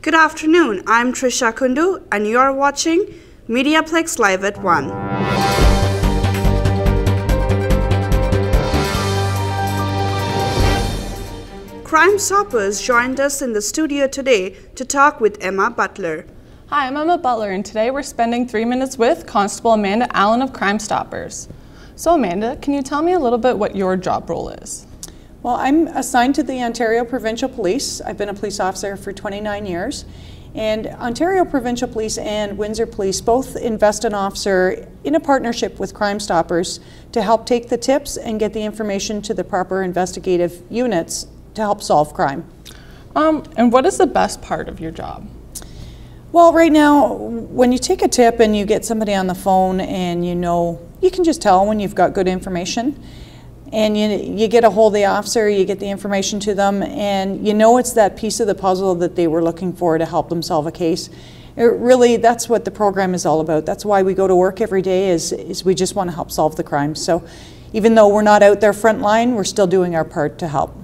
Good afternoon, I'm Trisha Kundu and you are watching MediaPlex Live at 1. Crime Stoppers joined us in the studio today to talk with Emma Butler. Hi, I'm Emma Butler and today we're spending 3 minutes with Constable Amanda Allen of Crime Stoppers. So Amanda, can you tell me a little bit what your job role is? Well, I'm assigned to the Ontario Provincial Police. I've been a police officer for 29 years. And Ontario Provincial Police and Windsor Police both invest an officer in a partnership with Crime Stoppers to help take the tips and get the information to the proper investigative units to help solve crime. And what is the best part of your job? Well, right now, when you take a tip and you get somebody on the phone and you can just tell when you've got good information. And you get a hold of the officer, you get the information to them, and you know it's that piece of the puzzle that they were looking for to help them solve a case. That's what the program is all about. That's why we go to work every day, is we just want to help solve the crime. So even though we're not out there front line, we're still doing our part to help.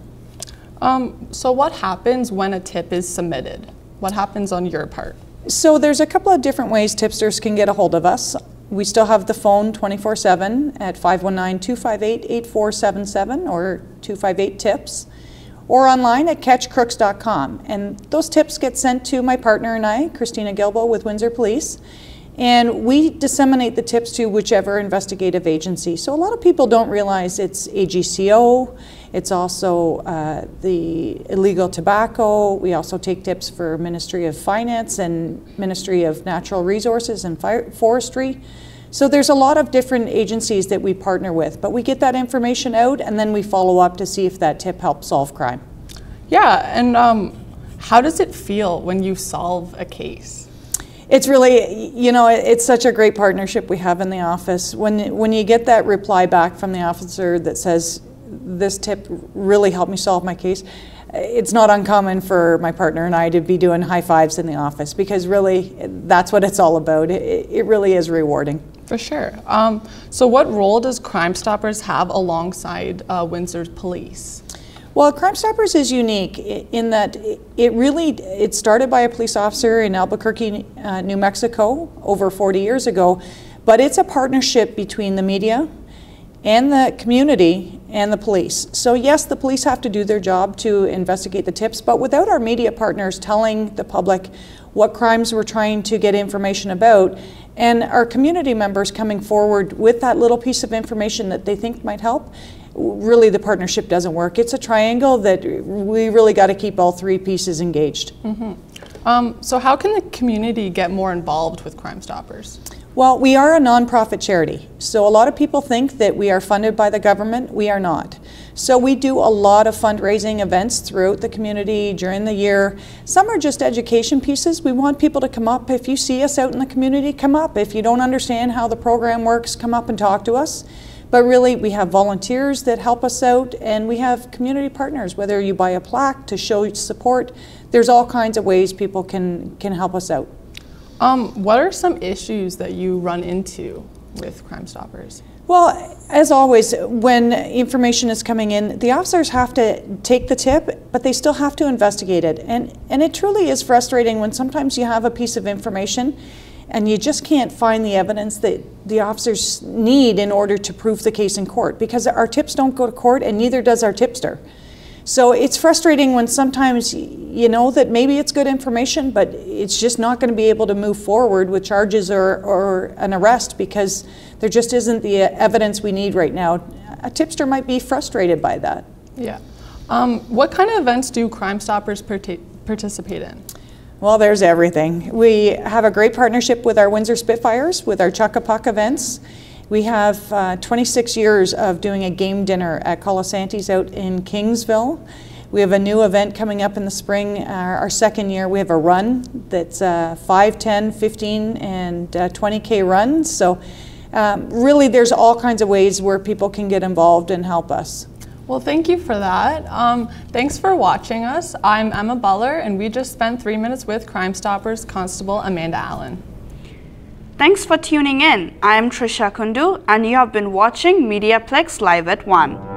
So what happens when a tip is submitted? What happens on your part? So there's a couple of different ways tipsters can get a hold of us. We still have the phone 24/7 at 519-258-8477 or 258-TIPS, or online at catchcrooks.com. And those tips get sent to my partner and I, Christina Gilbo with Windsor Police, and we disseminate the tips to whichever investigative agency. So a lot of people don't realize it's AGCO, it's also the illegal tobacco. We also take tips for Ministry of Finance and Ministry of Natural Resources and Forestry. So there's a lot of different agencies that we partner with, but we get that information out and then we follow up to see if that tip helps solve crime. Yeah, and how does it feel when you solve a case? It's really, it's such a great partnership we have in the office. When you get that reply back from the officer that says, this tip really helped me solve my case, it's not uncommon for my partner and I to be doing high fives in the office, because really that's what it's all about. It really is rewarding. For sure. So what role does Crime Stoppers have alongside Windsor's police? Well, Crime Stoppers is unique in that it started by a police officer in Albuquerque, New Mexico over 40 years ago, but it's a partnership between the media and the community and the police. So yes, the police have to do their job to investigate the tips, but without our media partners telling the public what crimes we're trying to get information about, and our community members coming forward with that little piece of information that they think might help, really the partnership doesn't work. It's a triangle that we really got to keep all three pieces engaged. Mm-hmm. So how can the community get more involved with Crime Stoppers? Well, we are a nonprofit charity. So a lot of people think that we are funded by the government. We are not. So we do a lot of fundraising events throughout the community during the year. Some are just education pieces. We want people to come up. If you see us out in the community, come up. If you don't understand how the program works, come up and talk to us. But really, we have volunteers that help us out, and we have community partners. Whether you buy a plaque to show support, there's all kinds of ways people can help us out. What are some issues that you run into with Crime Stoppers? Well, as always, when information is coming in, the officers have to take the tip, but they still have to investigate it. And it truly is frustrating when sometimes you have a piece of information and you just can't find the evidence that the officers need in order to prove the case in court, because our tips don't go to court and neither does our tipster. So it's frustrating when sometimes you know that maybe it's good information, but it's just not going to be able to move forward with charges or an arrest because there just isn't the evidence we need right now. A tipster might be frustrated by that. Yeah. What kind of events do Crime Stoppers participate in? Well, there's everything. We have a great partnership with our Windsor Spitfires, with our Chuck-a-Puck events. We have 26 years of doing a game dinner at Colasanti's out in Kingsville. We have a new event coming up in the spring, our second year. We have a run that's 5, 10, 15, and 20K runs. So really there's all kinds of ways where people can get involved and help us. Well, thank you for that. Thanks for watching us. I'm Emma Butler, and we just spent 3 minutes with Crime Stoppers Constable Amanda Allen. Thanks for tuning in. I am Trisha Kundu and you have been watching MediaPlex Live at 1.